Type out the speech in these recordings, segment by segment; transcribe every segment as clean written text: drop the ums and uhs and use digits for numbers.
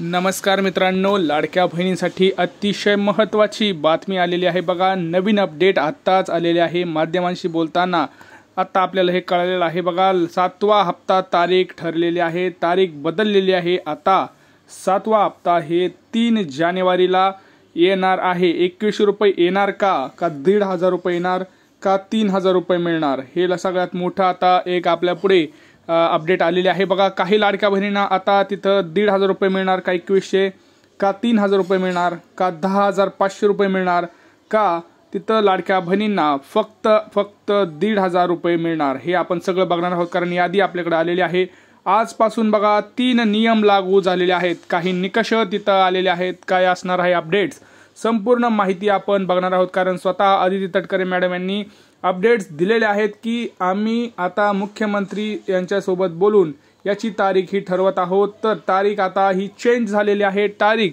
नमस्कार मित्रांनो, लाडक्या बहिणींसाठी अतिशय महत्त्वाची बातमी आलेली आहे बघा। नवीन अपडेट आत्ताच आलेले आहे। माध्यमांशी बोलताना आता आपल्याला हे कळलेलं आहे बघा, 7वा हप्ता तारीख ठरलेली आहे, तारीख बदललेली आहे। आता 7वा हप्ता हे 3 जानेवारीला येणार आहे। 2100 रुपये येणार का 1,500 रुपये येणार का 3,000 रुपये मिळणार, हे सगळ्यात मोठं आता एक आपल्या पुढे अपडेट आलेली आहे बघा। काही लाडक्या बहिणींना आता तिथं 1,500 रुपये मिळणार का 2100 का 3,000 रुपये मिळणार का 10,500 रुपये मिळणार का तिथं लाडक्या बहिणींना फक्त 1,500 रुपये मिळणार, हे आपण सगळं बघणार आहोत। कारण यादी आपल्याकडे आलेली आहे। आजपासून बघा 3 नियम लागू झालेले आहेत, काही निकष तिथं आलेले आहेत, काय असणार आहे अपडेट्स, संपूर्ण माहिती आपण बघणार आहोत। कारण स्वतः आदिती तटकरे मॅडम यांनी अपडेट्स दिलेले आहेत की आम्ही आता मुख्यमंत्री यांच्यासोबत बोलून याची तारीख ही ठरवत आहोत। तर तारीख आता ही चेंज झालेली आहे। तारीख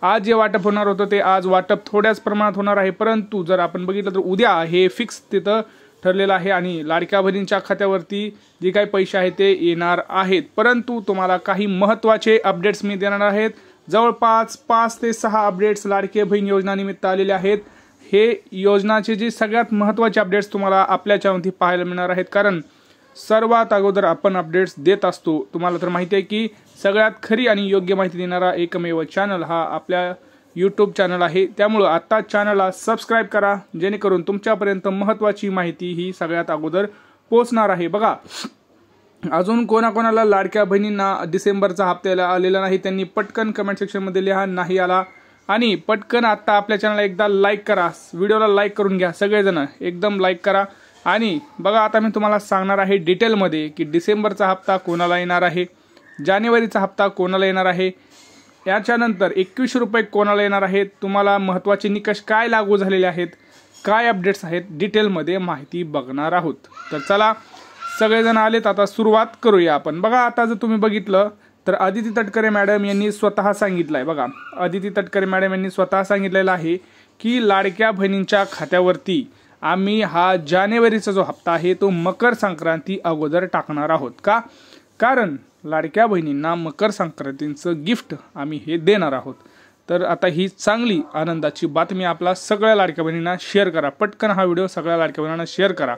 आज जे वाटप होणार होतं ते आज वाटप थोड्याच प्रमाणात होणार आहे, परंतु जर आपण बघितलं तर उद्या हे फिक्स तिथं ठरलेलं आहे आणि लाडक्या बहिणींच्या खात्यावरती जे काही पैसे आहेत ते येणार आहेत। परंतु तुम्हाला काही महत्त्वाचे अपडेट्स मी देणार आहेत। जवळपास 5 ते 6 अपडेट्स लाडकी बहीण योजना निमित्त आलेले आहेत। हे योजनाचे जे सगळ्यात महत्त्वाचे अपडेट्स तुम्हाला आपल्या चॅनलवरती पाहायला मिळणार आहेत। कारण सर्वात अगोदर आपण अपडेट्स देत असतो। तुम्हाला तर माहिती आहे की सगळ्यात खरी आणि योग्य माहिती देणारा एकमेव चॅनल हा आपल्या यूट्यूब चॅनल आहे। त्यामुळे आता चॅनलला सबस्क्राईब करा, जेणेकरून तुमच्यापर्यंत महत्त्वाची माहिती ही सगळ्यात अगोदर पोहोचणार आहे। बघा, अजून कोणाकोणाला लाडक्या बहिणींना डिसेंबरचा हप्त्याला आलेला नाही त्यांनी पटकन कमेंट सेक्शनमध्ये लिहा नाही आला, आणि पटकन आता आपल्या चॅनलला एकदा लाईक करा, व्हिडिओला लाईक करून घ्या सगळेजण, एकदम लाईक करा। आणि बघा, आता मी तुम्हाला सांगणार आहे डिटेलमध्ये की डिसेंबरचा हप्ता कोणाला येणार आहे, जानेवारीचा हप्ता कोणाला येणार आहे, याच्यानंतर 2100 रुपये कोणाला येणार आहेत, तुम्हाला महत्त्वाचे निकष काय लागू झालेले आहेत, काय अपडेट्स आहेत, डिटेलमध्ये माहिती बघणार आहोत। तर चला सगळेजण आलेत, आता सुरुवात करूया आपण। बघा, आता जर तुम्ही बघितलं तर आदिती तटकरे मॅडम यांनी स्वतः सांगितलं आहे बघा, आदिती तटकरे मॅडम यांनी स्वतः सांगितलेलं आहे की लाडक्या बहिणींच्या खात्यावरती आम्ही हा जानेवारीचा जो हप्ता आहे तो मकर संक्रांती अगोदर टाकणार आहोत। का? कारण लाडक्या बहिणींना मकर संक्रांतीचं गिफ्ट आम्ही हे देणार आहोत। तर आता ही चांगली आनंदाची बातमी आपला सगळ्या लाडक्या बहिणींना शेअर करा, पटकन हा व्हिडिओ सगळ्या लाडक्या बहिणींना शेअर करा,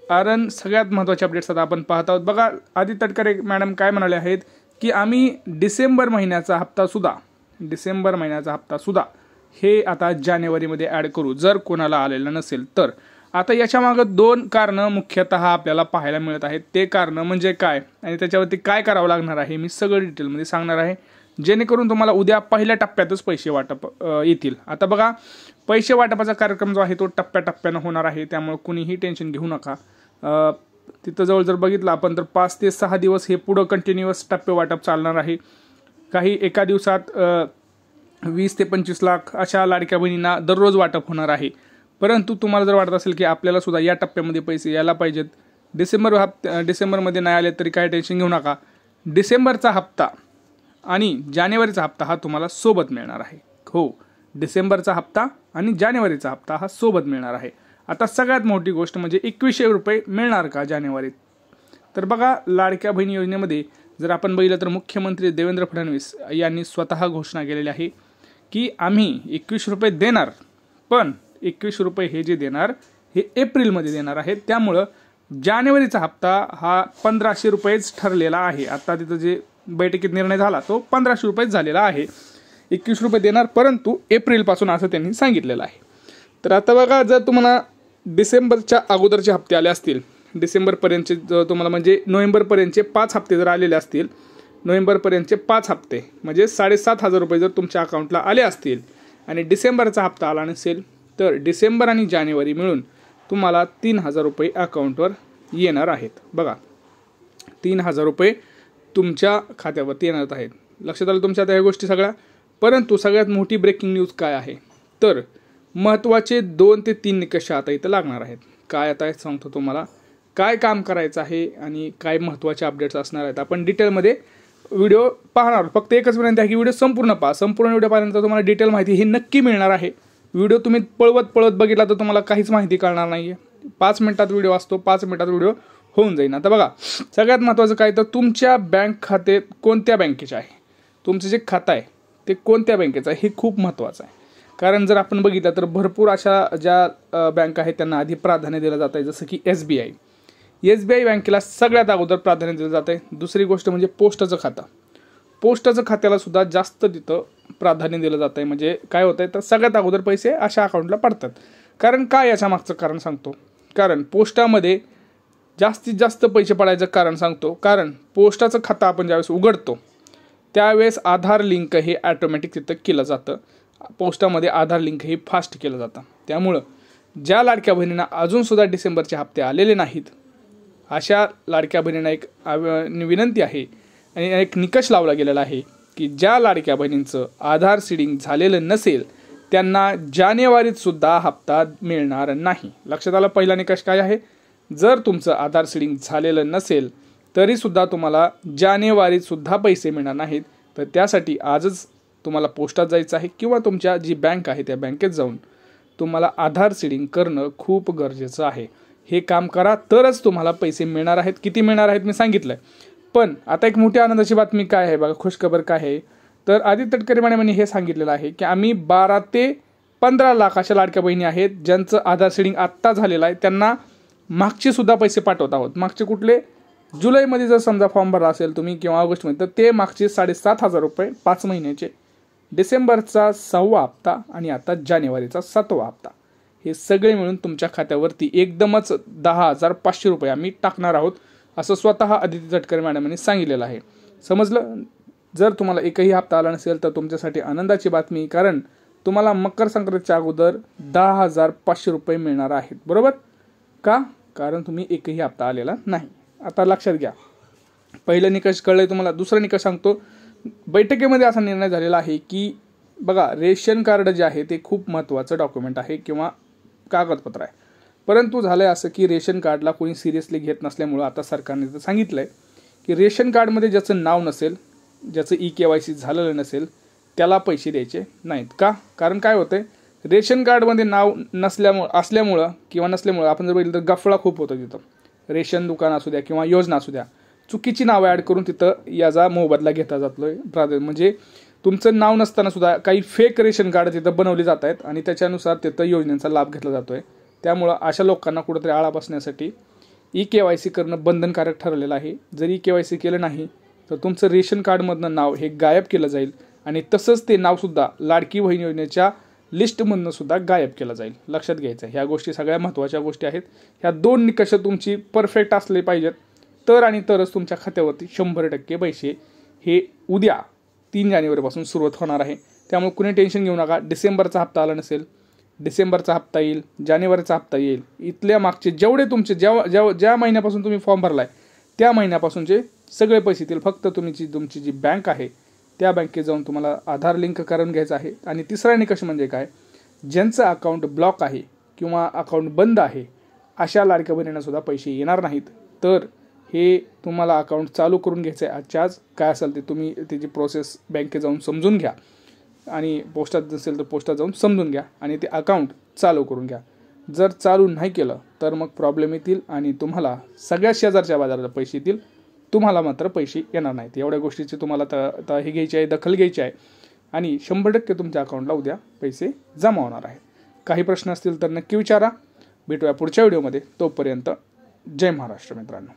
कारण सगळ्यात महत्त्वाचे अपडेट्स आता आपण पाहत आहोत। बघा, आदिती तटकरे मॅडम काय म्हणाले आहेत की आम्ही डिसेंबर महिन्याचा हप्ता सुद्धा हे आता जानेवारीमध्ये ॲड करू, जर कोणाला आलेलं नसेल तर। आता याच्यामागं 2 कारणं मुख्यतः आपल्याला पाहायला मिळत आहेत। ते कारणं म्हणजे काय आणि त्याच्यावरती काय करावं लागणार आहे मी सगळं डिटेलमध्ये सांगणार आहे, जेणेकरून तुम्हाला उद्या पहिल्या टप्प्यातच पैसे वाटप येतील। आता बघा, पैसे वाटपाचा कार्यक्रम जो आहे तो टप्प्याटप्प्यानं होणार आहे, त्यामुळे कुणीही टेन्शन घेऊ नका। तिथं जवळ जर बघितलं आपण तर 5 ते 6 दिवस हे पुढं कंटिन्युअस टप्पे वाटप चालणार आहे। काही एका दिवसात 20 ते 25 लाख अशा लाडक्या बहिणींना दररोज वाटप होणार आहे। परंतु तुम्हाला जर वाटत असेल की आपल्याला सुद्धा या टप्प्यामध्ये पैसे यायला पाहिजेत, डिसेंबरमध्ये नाही आले तरी काय टेन्शन घेऊ नका। डिसेंबरचा हप्ता आणि जानेवारीचा हप्ता हा तुम्हाला सोबत मिळणार आहे। हो, डिसेंबरचा हप्ता आणि जानेवारीचा हप्ता हा सोबत मिळणार आहे। आता सगळ्यात मोठी गोष्ट म्हणजे 2100 रुपये मिळणार का जानेवारीत। तर बघा, लाडक्या बहिणी योजनेमध्ये जर आपण बघितलं तर मुख्यमंत्री देवेंद्र फडणवीस यांनी स्वतः घोषणा केलेली आहे की आम्ही 2100 रुपये देणार, पण 2100 रुपये हे जे देणार हे एप्रिलमध्ये देणार आहेत। त्यामुळं जानेवारीचा हप्ता हा 1500 रुपयेच ठरलेला आहे। आता तिथं जे बैठकीत निर्णय झाला तो 1500 रुपयेच झालेला आहे। 2100 रुपये देणार, परंतु एप्रिलपासून असं त्यांनी सांगितलेलं आहे। तर आता बघा, जर तुम्हाला डिसेंबरच्या अगोदरचे हप्ते आले असतील, डिसेंबरपर्यंतचे जर तुम्हाला म्हणजे नोव्हेंबरपर्यंतचे 5 हप्ते जर आलेले असतील, नोव्हेंबरपर्यंतचे 5 हप्ते म्हणजे 7,500 रुपये जर तुमच्या अकाउंटला आले असतील आणि डिसेंबरचा हप्ता आला नसेल, तर डिसेंबर आणि जानेवारी मिळून तुम्हाला 3,000 रुपये अकाउंटवर येणार आहेत। बघा, 3,000 रुपये तुमच्या खात्यावरती येणार आहेत। लक्षात आलं तुमच्या त्या गोष्टी सगळ्या। परंतु सगळ्यात मोठी ब्रेकिंग न्यूज काय आहे, तर महत्त्वाचे 2 ते 3 निकष आता इथं लागणार आहेत। काय आता सांगतो तुम्हाला, काय काम करायचं आहे आणि काय महत्त्वाचे अपडेट्स असणार आहेत। आपण डिटेलमध्ये व्हिडिओ पाहणार, फक्त एकच विनंती आहे की व्हिडिओ संपूर्ण पहा। संपूर्ण व्हिडिओ पाहिल्यानंतर तुम्हाला डिटेल माहिती ही नक्की मिळणार आहे। व्हिडिओ तुम्ही पळवत बघितला तर तुम्हाला काहीच माहिती कळणार नाही आहे। 5 मिनिटात व्हिडिओ असतो, 5 मिनिटात व्हिडिओ होऊन जाईल। आता बघा, सगळ्यात महत्त्वाचं काय तर तुमच्या बँक खाते कोणत्या बँकेचे आहे, तुमचं जे खातं आहे ते कोणत्या बँकेचं आहे हे खूप महत्त्वाचं आहे. कारण जर आपण बघितलं तर भरपूर अशा ज्या बँका आहेत त्यांना आधी प्राधान्य दिलं जात आहे, जसं की SBI. SBI बँकेला सगळ्यात अगोदर प्राधान्य दिलं जात आहे. दुसरी गोष्ट म्हणजे पोस्टाचं खातं. पोस्टाचं खात्याला सुद्धा जास्त तिथं प्राधान्य दिलं जात आहे. म्हणजे काय होतं आहे तर सगळ्यात अगोदर पैसे अशा अकाउंटला पडतात. कारण काय याच्या मागचं कारण सांगतो. कारण पोस्टामध्ये जास्तीत जास्त पैसे पडायचं कारण सांगतो. कारण पोस्टाचं खातं आपण ज्यावेळेस उघडतो त्यावेळेस आधार लिंक हे ॲटोमॅटिक तिथं केलं जातं. पोस्टामध्ये आधार लिंक हे फास्ट केलं जातं. त्यामुळं ज्या लाडक्या बहिणींना अजूनसुद्धा डिसेंबरचे हप्ते आलेले नाहीत अशा लाडक्या बहिणींना एक विनंती आहे आणि एक निकष लावला गेलेला आहे की ज्या लाडक्या बहिणींचं आधार सीडिंग झालेलं नसेल त्यांना जानेवारीत सुद्धा हप्ता मिळणार नाही. लक्षात आलं. पहिला निकष काय आहे, जर तुमचं आधार सीडिंग झालेलं नसेल तरीसुद्धा तुम्हाला जानेवारीत सुद्धा पैसे मिळणार नाहीत. तर त्यासाठी आजच तुम्हाला पोस्टात जायचं आहे किंवा तुमच्या जी बँक आहे त्या बँकेत जाऊन तुम्हाला आधार सीडिंग करणं खूप गरजेचं आहे. हे काम करा तरच तुम्हाला पैसे मिळणार आहेत. किती मिळणार आहेत मी सांगितलं आहे. पण आता एक मोठी आनंदाची बातमी काय आहे बघा, खुशखबर काय आहे तर आदित्य तटकरे मॅडमांनी हे सांगितलेलं आहे की आम्ही 12 ते 15 लाख अशा लाडक्या बहिणी आहेत ज्यांचं आधार सीडिंग आत्ता झालेलं आहे त्यांना मागचे सुद्धा पैसे पाठवत आहोत. मागचे कुठले, जुलैमध्ये जर समजा फॉर्म भरला असेल तुम्ही किंवा ऑगस्टमध्ये तर ते मागचे 7,500 रुपये 5 महिन्याचे, डिसेंबरचा 6वा हप्ता आणि आता जानेवारीचा 7वा हप्ता हे सगळे मिळून तुमच्या खात्यावरती एकदमच 10,500 रुपये आम्ही टाकणार आहोत असं स्वतः आदित्य तटकरे मॅडमांनी सांगितलेलं आहे. समजलं. जर तुम्हाला एकही हप्ता आला नसेल तर तुमच्यासाठी आनंदाची बातमी, कारण तुम्हाला मकर संक्रांतीच्या अगोदर 10,500 रुपये मिळणार आहेत. बरोबर का? कारण तुम्ही एकही हप्ता आलेला नाही. आता लक्षात घ्या. पहिलं निकष कळलंय तुम्हाला. दुसरा निकष सांगतो. बैठकीमध्ये असा निर्णय झालेला आहे की बघा, रेशन कार्ड जे आहे ते खूप महत्त्वाचं डॉक्युमेंट आहे किंवा कागदपत्र आहे. परंतु झालं आहे असं की रेशन कार्डला कोणी सिरियसली घेत नसल्यामुळं आता सरकारने तर सांगितलं आहे की रेशन कार्डमध्ये ज्याचं नाव नसेल, ज्याचं EKYC झालेलं नसेल त्याला पैसे द्यायचे नाहीत. का? कारण काय होतं आहे, रेशन कार्डमध्ये नाव असल्यामुळं किंवा नसल्यामुळं आपण जर बघितलं तर गफळा खूप होतं तिथं. रेशन दुकान असू द्या किंवा योजना असू द्या, चुकीची नावं ॲड करून तिथं याचा मोबदला घेतला जातो आहे. म्हणजे तुमचं नाव नसताना सुद्धा काही फेक रेशन कार्ड तिथं बनवली जात आहेत आणि त्याच्यानुसार तिथं योजनेचा लाभ घेतला जातो आहे. त्यामुळं अशा लोकांना कुठंतरी आळा बसण्यासाठी EKYC करणं बंधनकारक ठरलेलं आहे. जर EKYC केलं नाही तर तुमचं रेशन कार्डमधनं नाव हे गायब केलं जाईल आणि तसंच ते नावसुद्धा लाडकी बहीण योजनेच्या लिस्टमधनं सुद्धा गायब केलं जाईल. लक्षात घ्यायचं आहे. ह्या गोष्टी सगळ्या महत्त्वाच्या गोष्टी आहेत. ह्या 2 निकष तुमची परफेक्ट असले पाहिजेत तर आणि तरच तुमच्या खात्यावरती 100% पैसे हे उद्या 3 जानेवारीपासून सुरुवात होणार आहे. त्यामुळे कुणी टेन्शन घेऊ नका. डिसेंबरचा हप्ता आला नसेल, डिसेंबरचा हप्ता येईल, जानेवारीचा हप्ता येईल. इथल्या मागचे जेवढे तुमचे ज्या महिन्यापासून तुम्ही फॉर्म भरला आहे त्या महिन्यापासूनचे सगळे पैसे येतील. फक्त तुमची जी बँक आहे त्या बँकेत जाऊन तुम्हाला आधार लिंक करून घ्यायचं आहे. आणि तिसरा निकष म्हणजे काय, ज्यांचं अकाउंट ब्लॉक आहे किंवा अकाउंट बंद आहे अशा लाडक्या बहिणींना सुद्धा पैसे येणार नाहीत. तर हे तुम्हाला अकाउंट चालू करून घ्यायचं आहे आजच्या आज. काय असेल ते तुम्ही त्याची प्रोसेस बँकेत जाऊन समजून घ्या आणि पोस्टात नसेल तर पोस्टात जाऊन समजून घ्या आणि ते अकाउंट चालू करून घ्या. जर चालू नाही केलं तर मग प्रॉब्लेम येतील आणि तुम्हाला सगळ्या शेजारच्या बाजाराला पैसे येतील, तुम्हाला मात्र पैसे येणार नाहीत. एवढ्या गोष्टीची तुम्हाला हे घ्यायची आहे, दखल घ्यायची आहे आणि 100% तुमच्या अकाउंटला उद्या पैसे जमा होणार आहेत. काही प्रश्न असतील तर नक्की विचारा. भेटूया पुढच्या व्हिडिओमध्ये. तोपर्यंत जय महाराष्ट्र मित्रांनो.